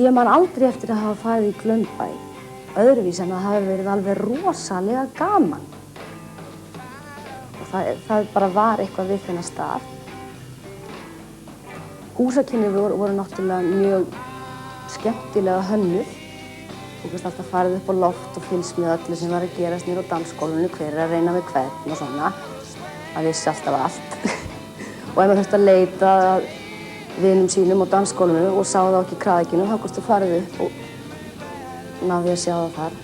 Ég man aldrei eftir að hafa farið í Glaumbæ öðruvísi en að hafi verið alveg rosalega gaman. Og það bara var eitthvað við þennan stað. Húsakynni voru náttúrulega mjög skemmtilega hönnuð. Þú veist alltaf farið upp á loft og fylgst með öllu sem var að gerast niður á dansgólfinu, hver að reyna við hvern og svona. Það vissi alltaf allt. Og ef maður þurfti að leita að vinum sínum á dansgólfinu og sá það ekki í kraðakinu, þá gæstu farið upp og náði að sjá það þar.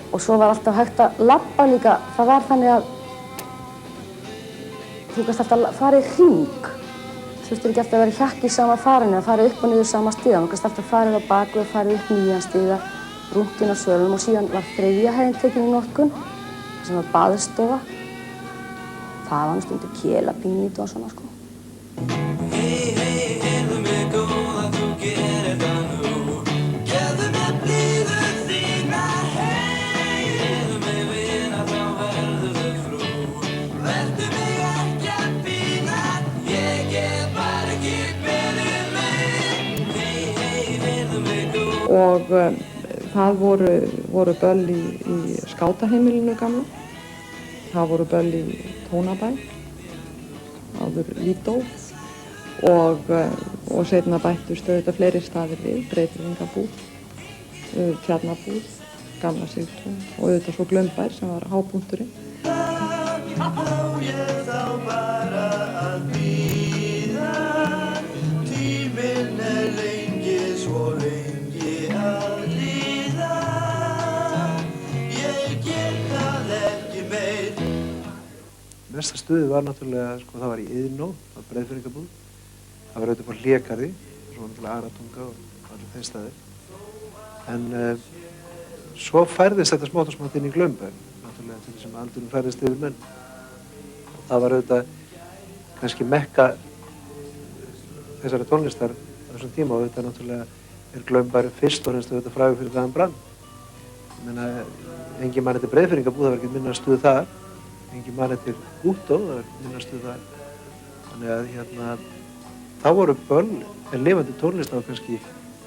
Og svo var alltaf hægt að labba líka. Það var þannig að þú gæst alltaf að fara í hring. Þú þurftir ekki alltaf að vera hjakk í sama farinu, að fara upp og niður sama stiga. Þú gæst alltaf farið á baku og farið upp nýjan stiga, rúnt inn á svölunum og síðan var þriðja hæðin tekin í notkun, sem var baðstofa. Það var stundum kela pínlítið og svona, sko. Og það voru böll í skátaheimilinu gamla. Það voru böll í Tónabæ, áður Lító og seinna bættust auðvitað fleiri staðir við, Breiðfirðingabúð, Tjarnarbúð, Gamla Sigtún og auðvitað svo Glaumbær sem var hápunkturinn. Mesta stuðið var náttúrulega, sko, það var í Iðnó, það var Breiðfirðingabúð. Það var auðvitað bara Hlégarði, svo var náttúrulega Aratunga og allir þeir staðir. En svo færðist þetta smátt og smátt inn í Glaumbæ, náttúrulega til þess að aldurinn færðist yfir menn. Og það var auðvitað kannski mekka þessari tónlistar á þessum tíma og auðvitað náttúrulega Glaumbær fyrst og fremst auðvitað frægur fyrir það hann brann. Ég meina, engin mann eftir Breiðfirðingabúð, það var ekki minna stuð þar. Engin mann eftir Útó, það var minna stuð þar. Þannig að þá voru böll en lifandi tónlist á kannski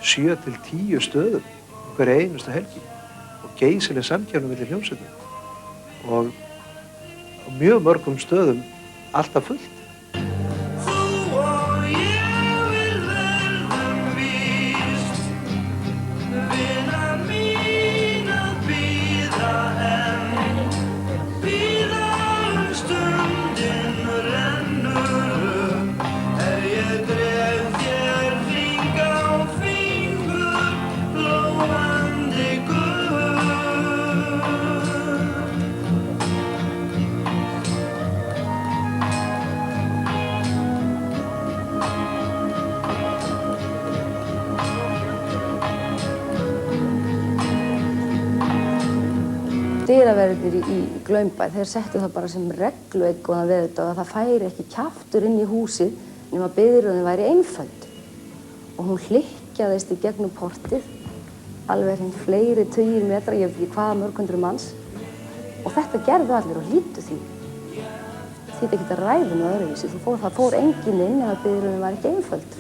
7 til 10 stöðum hverja einustu helgi og geysileg samkeppni milli hljómsveitum og á mjög mörgum stöðum alltaf fullt. Dyraverðirnir í Glaumbæ, þeir settu það bara sem reglu eitthvað við þetta að það færi ekki kjaftur inn í húsið nema biðröðin væri einföld. Og hún hlykkjaðist í gegnum portið, alveg hreint fleiri tugir metra, ég veit ekki hvaða mörg manns. Og þetta gerðu allir og hlýddu því. Þýtti ekki að ræða með öðruvísi, það fór enginn inn ef biðröðin væri ekki einföld.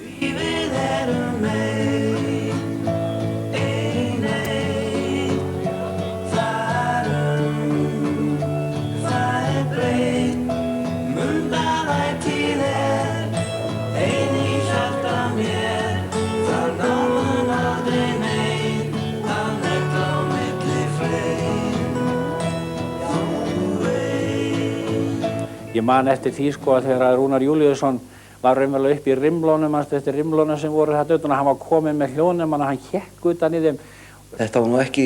Ég man eftir því sko að þegar Rúnar Júlíusson var raunverulega upp í rimlónum, eftir rimlónum sem voru þetta utan að hann var kominn með hljóðnemann og hann hékk utan í þeim. Þetta var nú ekki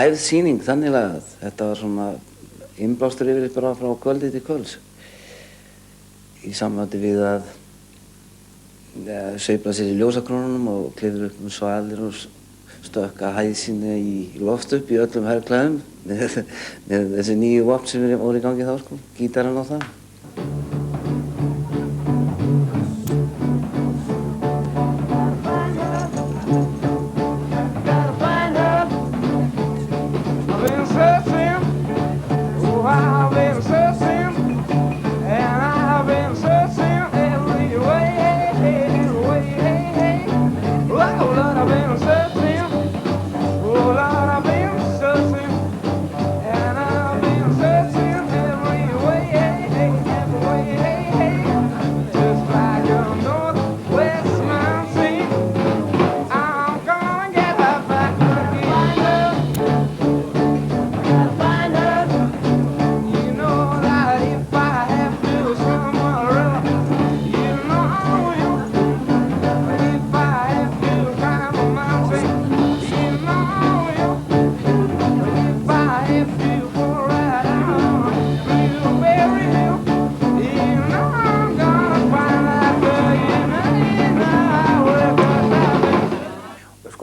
æfð sýning þannig lagað. Þetta var svona innblástur yfir bara frá kvöldi til kvölds. Í samvætti við að sveifla sér í ljósakrónunum og klifra upp með svalir og stökka hæð sína í loft upp í öllum herrklæðum með þessi nýju vopn sem voru í gangi þá, sko, gítarinn og það.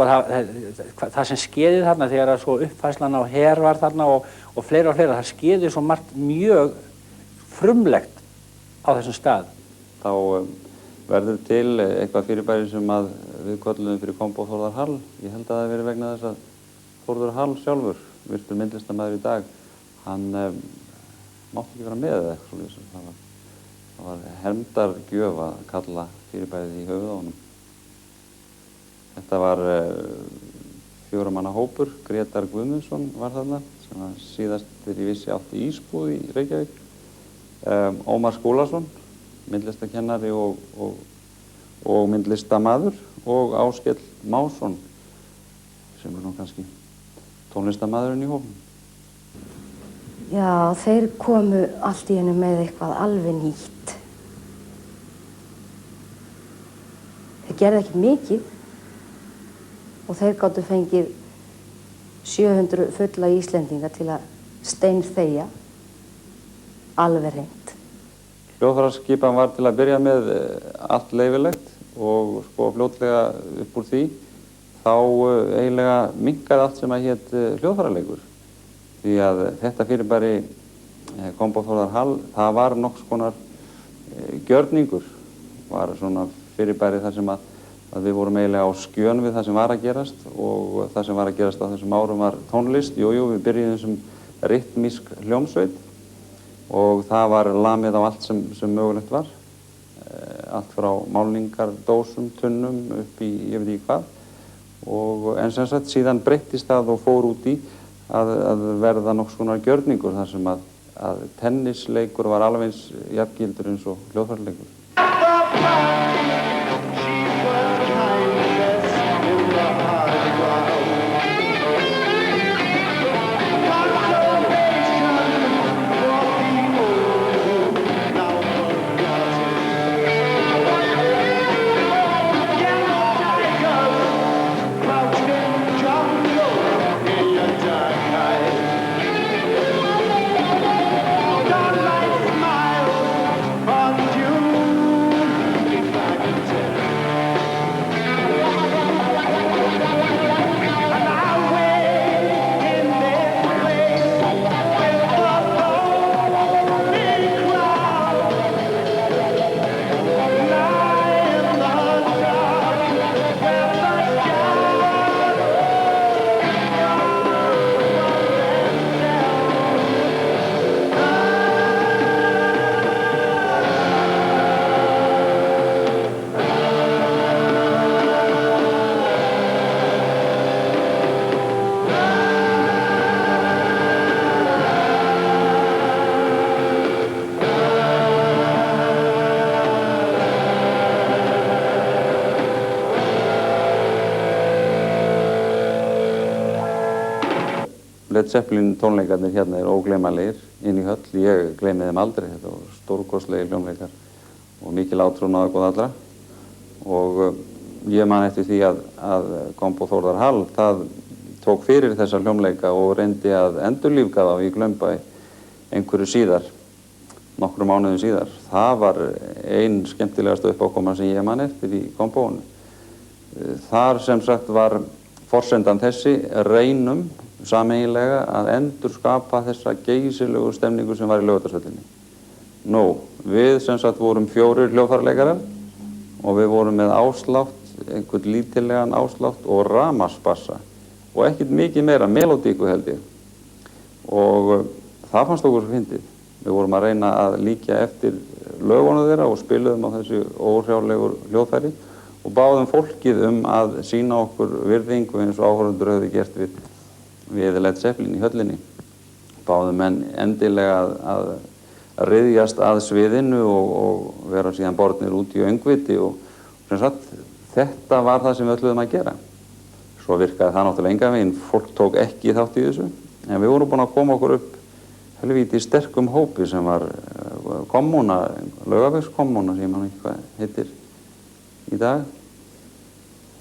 sko það sem skeiði þarna þegar að svo uppfærslan á her var þarna og fleira, það skeiði svo margt mjög frumlegt á þessum stað. Þá verður til eitthvað fyrirbæri sem að við köllum fyrir Kombo Þórðar Hall. Ég held að það hafi verið vegna þess að Þórður Hall sjálfur, virtur myndlistarmaður í dag, hann mátti ekki vera með eða eitthvað svoleiðis. Það var hermdargjöf að kalla fyrirbærið í höfuð á honum. Þetta var 4 manna hópur, Grétar Guðmundsson var þarna, sem var síðast þegar ég vissi átti ísbúð í Reykjavík. Ómar Skúlason, myndlistarkennari og myndlistamaður, og Áskell Másson, sem er nú kannski tónlistamaðurinn í hópnum. Já, þeir komu allt í einu með eitthvað alveg nýtt. Þeir gerðu ekki mikið og þeir gátu fengið 700 fulla Íslendinga til að steinþegja alveg hreint. Hljóðfæraskipan var til að byrja með allt leyfilegt og sko fljótlega upp úr því þá eiginlega minnkaði allt sem að hét hljóðfæraleikur. Því að þetta fyrirbæri Kombo Þórðar Hall, það var nokks konar gjörningur, var svona fyrirbæri þar sem að við vorum eiginlega á skjön við það sem var að gerast og það sem var að gerast á þessum árum var tónlist. Jú, við byrjuðum sem rytmísk hljómsveit og það var lamið á allt sem mögulegt var. Allt frá málningardósum, tunnum upp í ég veit ekki hvað. En sem sagt síðan breyttist það og fór út í að verða nokks konar gjörningur þar sem að tennisleikur var alveg eins jafngildur eins og hljóðfæraleikur. Led Zeppelin tónleikarnir hérna eru ógleymanlegir inn í höll. Ég gleymi þeim aldrei. Þetta voru stórkostlegir hljómleikar og mikil átrúnaður og góð allra. Og ég man eftir því að Kombo Þórðar Hall, það tók fyrir þessa hljómleika og reyndi að endurlífga þá í Glaumbæ einhverju síðar, nokkrum mánuðum síðar. Það var ein skemmtilegasta uppákoma sem ég man eftir í Kombóinu. Þar sem sagt var forsendan þessi, reynum sameiginlega að endurskapa þessa geysilegu stemningu sem var í Laugardalshöllinni. Við sem sagt vorum 4 hljóðfæraleikarar og við vorum með áslátt, einhvern lítillegan áslátt og rafmagnsbassa og ekkert mikið meira, melódíku held ég. Og það fannst okkur svo fyndið. Við vorum að reyna að líkja eftir lögunum þeirra og spiluðum á þessu óhrjálegur hljóðfæri og báðum fólkið að sýna okkur virðingu eins og áhorfendur höfðu gert við Led Zeppelin í höllinni. Báðum menn endilega að ryðjast að sviðinu og vera síðan bornir út í öngviti og sem sagt, þetta var það sem við ætluðum að gera. Svo virkaði það náttúrulega engan veginn, fólk tók ekki þátt í þessu, en við vorum búin að koma okkur upp helvíti sterkum hópi sem var kommúna, Laugavegskommúna sem ég man ekki hvað heitir í dag.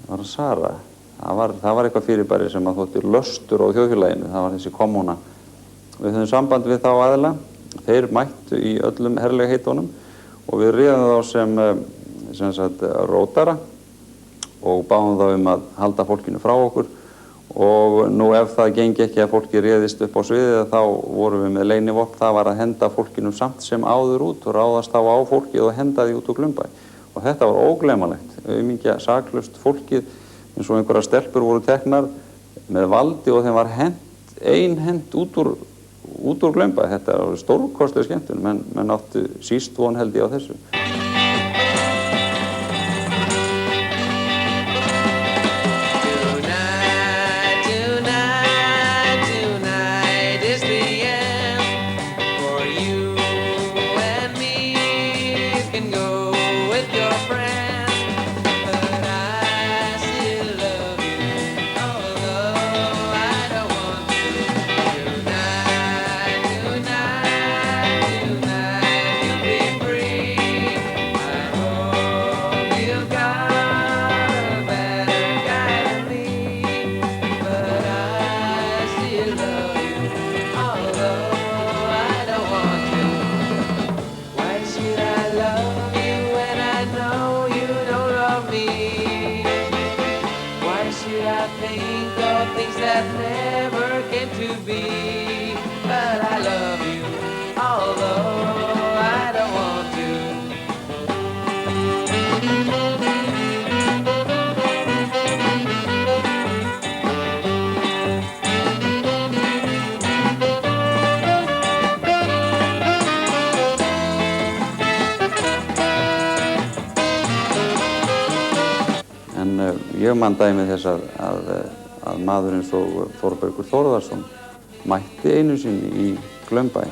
Það var Sara. Það var eitthvað fyrirbæri sem að þótti löstur á þjóðfélaginu, það var þessi kommúna. Við höfðum samband við þá aðila, þeir mættu í öllum herlegheitunum og við réðum þá sem sagt rótara og báðum þá að halda fólkinu frá okkur og nú ef það gengi ekki að fólki réðist upp á sviðið þá vorum við með leynivopn, það var að henda fólkinu samt sem áður út og ráðast þá á fólkið og henda því út úr Glaumbæ. Og þetta var ógleymanlegt, aumingja saklaust fólkið eins og einhverjar stelpur voru teknar með valdi og þeim var hent út úr Glaumbæ. Þetta var stórkostleg skemmtun, menn áttu síst von held ég á þessu. Ég man dæmi þess að maður eins og Þórbergur Þórðarsson mætti einu sinni í Glaumbæ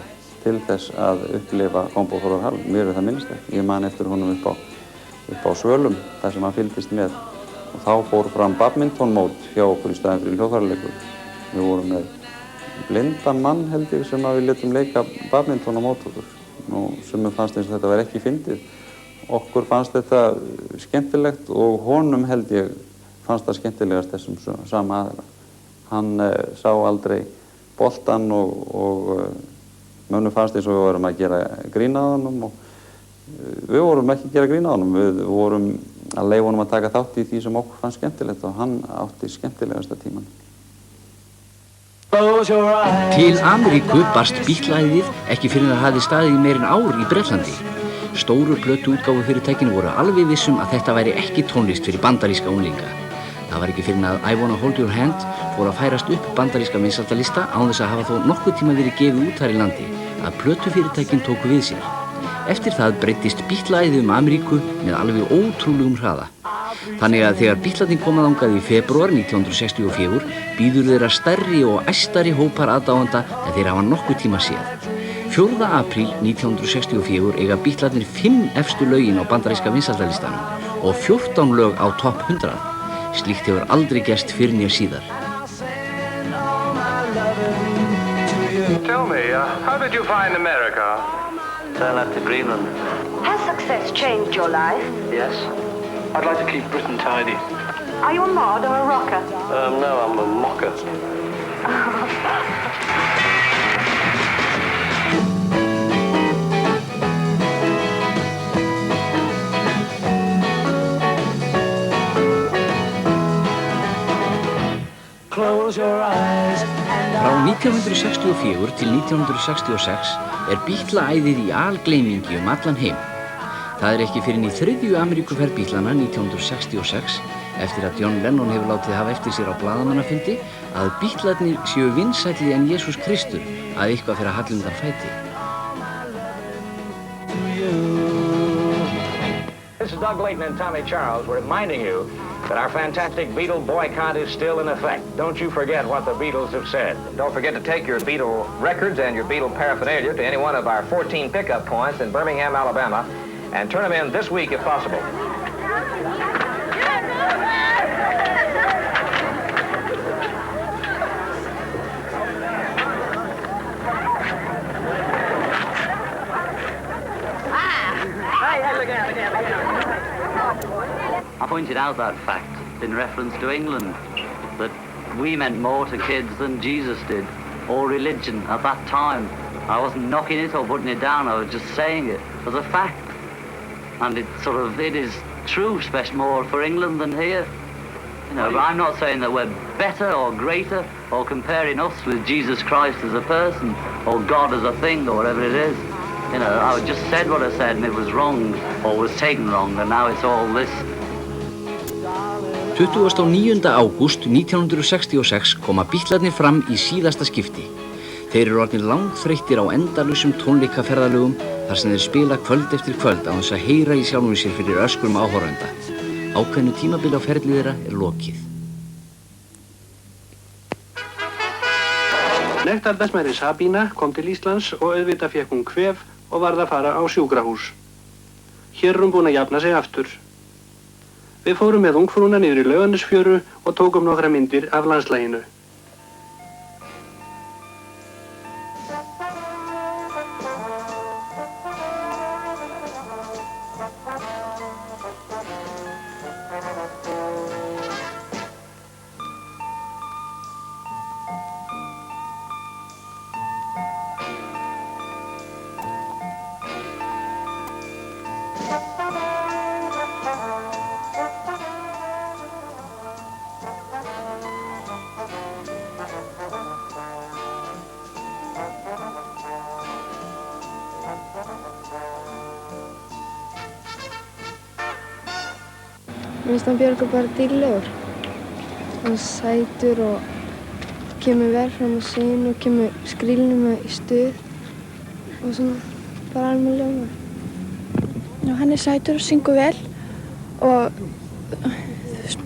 til þess að upplifa Kóngóþórðarhall, mér það minnst. Ég man eftir honum upp á Svölum þar sem hann fylgdist með og þá fór fram badmintonmót hjá okkur í staðinn fyrir hljóðfæraleikur. Við vorum með blindan mann held ég sem að við létum leika badminton á mót okkur. Nú sem fannst eins og þetta var ekki fyndið. Okkur fannst þetta skemmtilegt og honum held ég fannst það skemmtilegast þessum sama aðila. Hann sá aldrei boltan og mönnum fannst eins og við vorum að gera grín að honum og við vorum ekki að gera grín að honum. Við vorum að leyfa honum að taka þátt í því sem okkur fannst skemmtilegt og hann átti skemmtilegasta tíman. Til Ameríku barst Beatlæðið ekki fyrir að það hafði staðið í meirinn ár í Bretlandi. Stóru plötuútgáfufyrirtækin voru alveg vissum að þetta væri ekki tónlist fyrir bandaríska unglinga. Það var ekki fyrir að I Wanna Hold Your Hand fór að færast upp bandaríska vinsældarlista án þess að hafa þó nokkuð tíma verið gefið út þar í landi að plötufyrirtækin tóku við sér. Eftir það breyttist Beatlæðið Ameríku með alveg ótrúlegum hraða. Þannig að þegar Beatlarnir koma þangað í febrúar 1964 bíður þeirra stærri og æstari hópar aðdáenda en þeir hafa nokkuð tíma séð. 4. apríl 1964 eiga Beatlarnir 5 efstu lögin á bandaríska vinsældarlistanum og 14 lög á topp 100. Slíkt hefur aldrei gerst fyrr né síðar. Tell me, how did you find America? I left to Greenland. Has success changed your life? Yes. I'd like to keep Britain tidy. Are you a mod or a rocker? No, I'm a mocker. Frá 1964 til 1966 Beatlaæðið í algleymingi allan heim. Það ekki fyrr í 3. Ameríkuferð Beatlana 1966, eftir að John Lennon hefur látið hafa eftir sér á blaðamannafundi, að Beatlarnir séu vinsælli en Jesús Kristur að eitthvað fyrir að halla undan fæti. This is Doug Layton and Tommy Charles. We're reminding you that our fantastic Beatle boycott is still in effect. Don't you forget what the Beatles have said. Don't forget to take your Beatle records and your Beatle paraphernalia to any one of our 14 pickup points in Birmingham, Alabama, and turn them in this week if possible. I pointed out that fact in reference to England, that we meant more to kids than Jesus did, or religion at that time. I wasn't knocking it or putting it down, I was just saying it as a fact. And it is true, especially more for England than here. You know, but I'm not saying that we're better or greater or comparing us with Jesus Christ as a person or God as a thing or whatever it is. You know, I just said what I said and it was wrong or was taken wrong and now it's all this. 29. ágúst 1966 koma Bítlarnir fram í síðasta skipti. Þeir eru orðnir langþreyttir á endalausum tónleikaferðalögum þar sem þeir spila kvöld eftir kvöld á þess að heyra í sjálfum sér fyrir öskrum áhorfenda. Ákveðnu tímabili á ferli þeirra lokið. Nektardagsmæri Sabína kom til Íslands og auðvitað fékk hún kvef og varð að fara á sjúkrahús. Hér er hún búin að jafna sig aftur. Við fórum með ungfrúna niður í Laugarnesfjöru og tókum nokkra myndir af landslaginu. Mér finnst hann Björgur bara dýrlegur. Hann er sætur og kemur vel fram á scenu og kemur skrílnum í stuð og svona bara almennilega. Já, hann er sætur og syngur vel og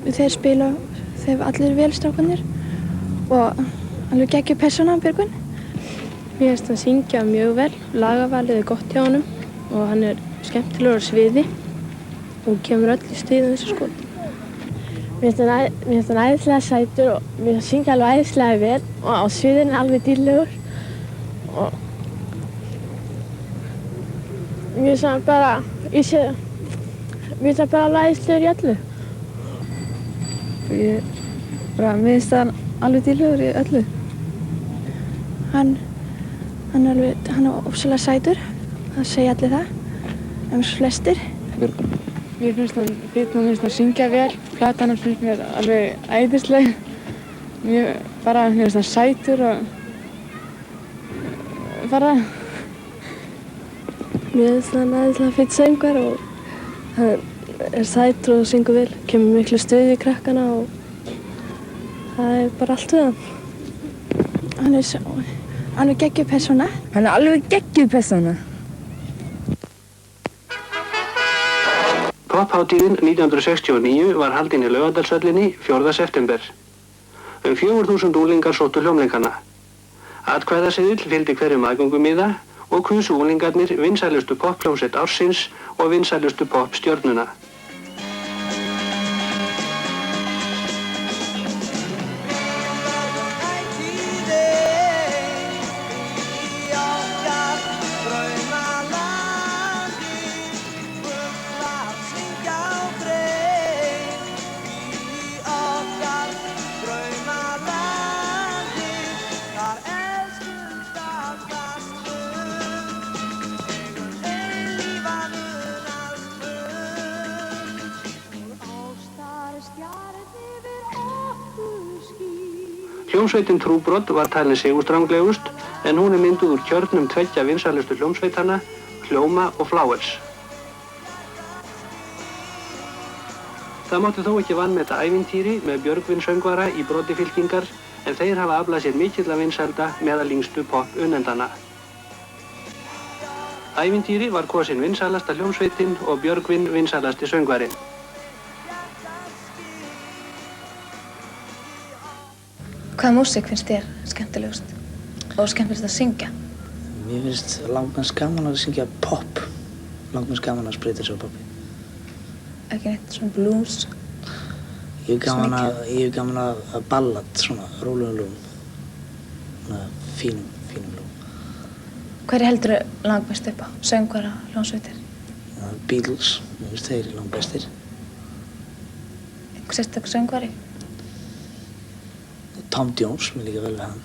þeir spila, þeir allir vel strákarnir og alveg geggjuð persóna Björgvin. Mér finnst hann syngja mjög vel, lagavalið er gott hjá honum og hann er skemmtilegur á sviði og kemur öll í stuð á þessu skot. Mér finnst hann æðislega sætur og mér finnst hann syngja alveg æðislega vel og á sviðinu er alveg dýrlegur og mér finnst hann bara, mér finnst hann bara alveg æðislegur í öllu. Mér finnst hann alveg dýrlegur í öllu. Hann er ofsalega sætur, það segja allir það, flestir. Mér finnst hann syngja vel, platan hans finnst mér alveg æðisleg. Mér finnst hann sætur og bara... Mér finnst hann æðislega fínn söngvar og hann er sætur og syngur vel, kemur miklu stuð í krakkana og það er bara allt við hann. Hann er geggjuð persóna. Hann er alveg geggjuð persóna. Popphátíðin 1969 var haldin í Laugardalshöllinni 4. september. 4000 unglingar sóttu hljómleikana. Atkvæðaseðill fylgdi hverjum aðgöngumiða og kusu unglingarnir vinsælustu popphljómsveit ársins og vinsælustu poppstjörnuna. Hljómsveitin Trúbrot var talin sigurstranglegust en hún er mynduð úr kjörnum tveggja vinsælustu hljómsveitana, Hljóma og Flowers. Það mátti þó ekki vanmeta ævintýri með Björgvin söngvara í broddi fylkingar en þeir hafa aflað sér mikilla vinsælda meðal yngstu pop-unnendana. Ævintýri var kosin vinsælasta hljómsveitin og Björgvin vinsælasti söngvarinn. Hvaða músík finnst þér skemmtilegust og skemmtilegust að syngja? Mér finnst langmest gaman að syngja pop. Langmest gaman að spreyta sig á poppi. Ekki neitt svona blues? Ég hef gaman að ballad, svona rólegum lögum. Svona fínum lögum. Hverju heldurðu langbest upp á? Söngvara, hljómsveitir? Beatles, mér finnst þeir langbestir. Einhver sérstakur söngvari? Tom Jones, mér líka vel við hann.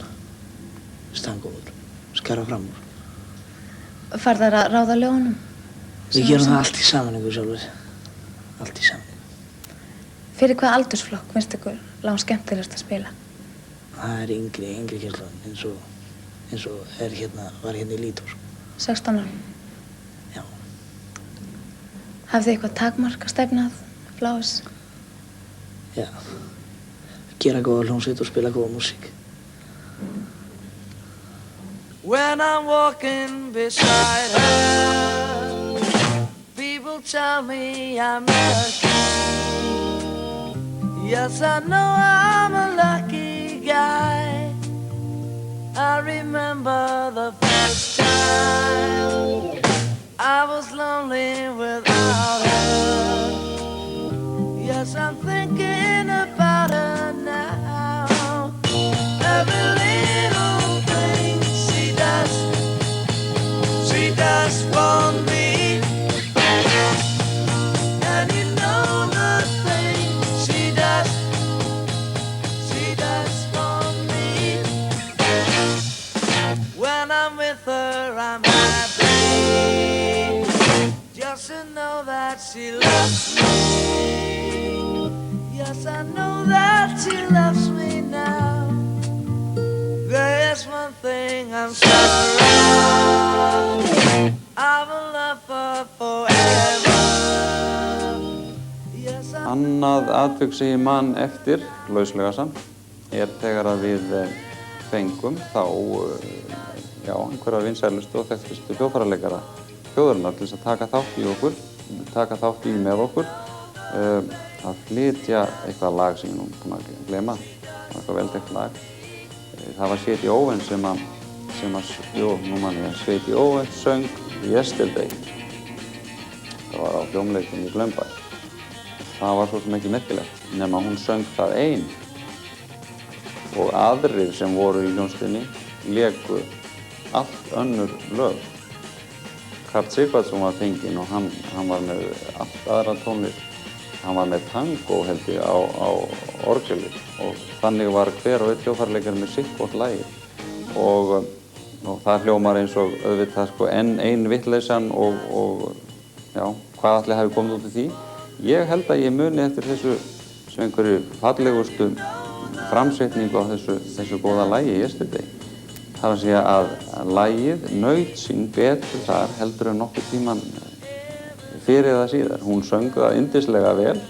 Stangóður, skara fram úr. Fær þær að ráða lögunum? Við gerum það allt í sameiningu sjálfur. Allt í sameiningu. Fyrir hvað aldursflokk finnst ykkur langskemmtilegast að spila? Það yngri kynslóðin eins og var hérna í Lító. 16 ára? Já. Hafið þið eitthvað takmark að stefnað Flowers? Já. Gera góða hljómsveit og spila góða músík. When I'm walking beside her, people tell me I'm lucky. Yes, I know I'm a lucky guy. I remember the first time I was lonely without her. Yes, I'm thinking about her now. Every little thing she does for me. And you know the thing she does for me. When I'm with her, I'm happy. Just to know that she loves me. Yes, I know that she loves me now. There's one thing I'm sure of. I will love her forever. Yes, I... Annað atvik sem ég man eftir, lauslega samt, þegar að við fengum þá einhverja vinsælustu og þekktustu hljóðfæraleikara þjóðarinnar til þess að taka þátt í með okkur, að flytja eitthvað lag sem ég nú búinn að gleyma, eitthvað veldekkt lag. Það var Sveiti Óvens Sveiti Óvens söng Yesterday. Það var á hljómleiknum í Glaumbæ. Það var svo sem ekki merkilegt, nema hún söng það ein. Og aðrir sem voru í hljómsveitinni léku allt önnur lög. Karl Sigvardsson var fenginn og hann var með allt aðra tónlist. Hann var með tango held ég á orgeli og þannig var hver og einn hljóðfæraleikari með sitt hvort lagi. Og það hljómar eins og auðvitað enn ein vittleysan og hvað allir hafi komið út í því. Ég held að ég muni eftir þessu sem einhverju fallegustu framsetningu á þessu góða lagi Yesterday. Það var að segja að lagið naut sín betur þar heldur en nokkuð tíman fyrir það síðar. Hún söng það yndislega vel,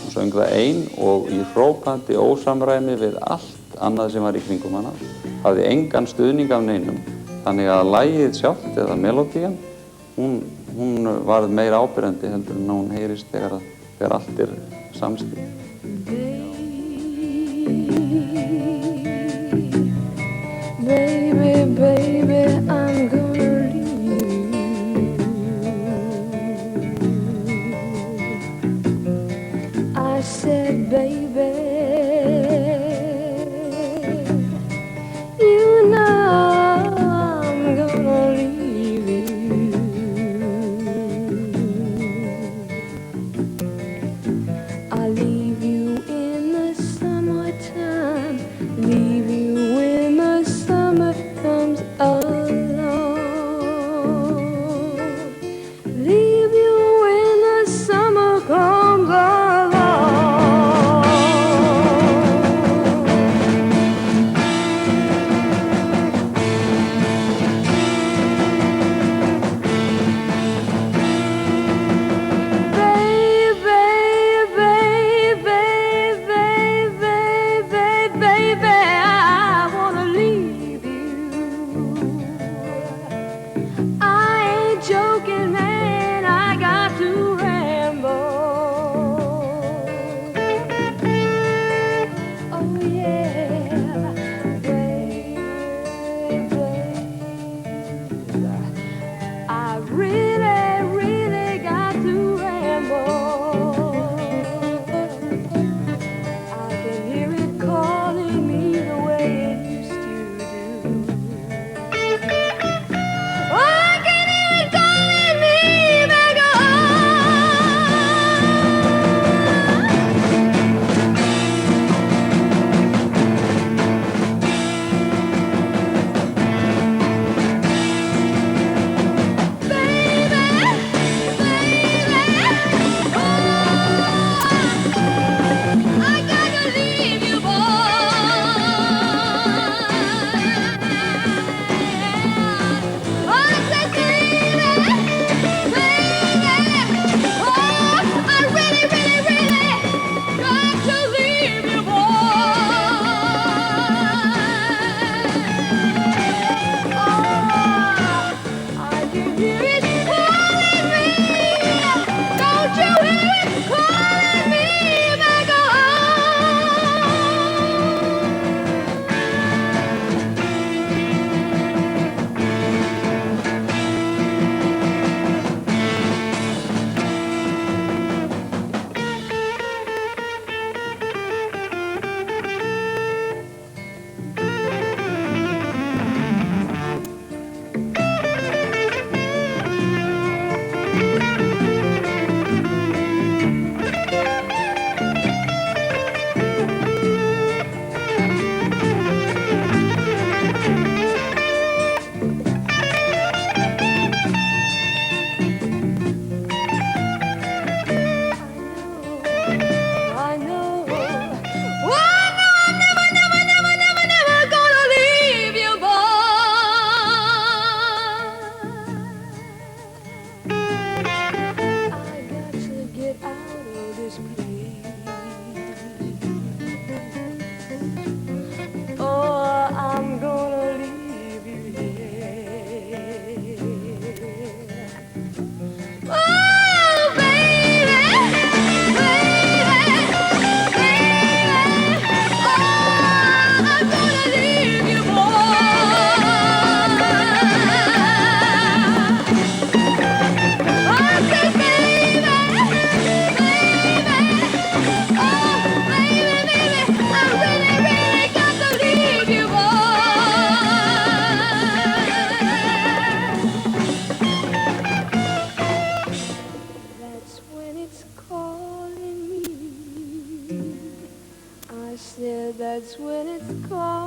hún söng það ein og í hrópandi ósamræmi við allt annað sem var í kringum hana. Hafði engan stuðning af neinum, þannig að lagið sjálft eða melódían, hún varð meira áberandi heldur en hún heyrist þegar allt samstillt. Baby, baby, I'm gonna leave you. I said, baby, you know I'm gonna leave you. I'll leave you in the That's when it's called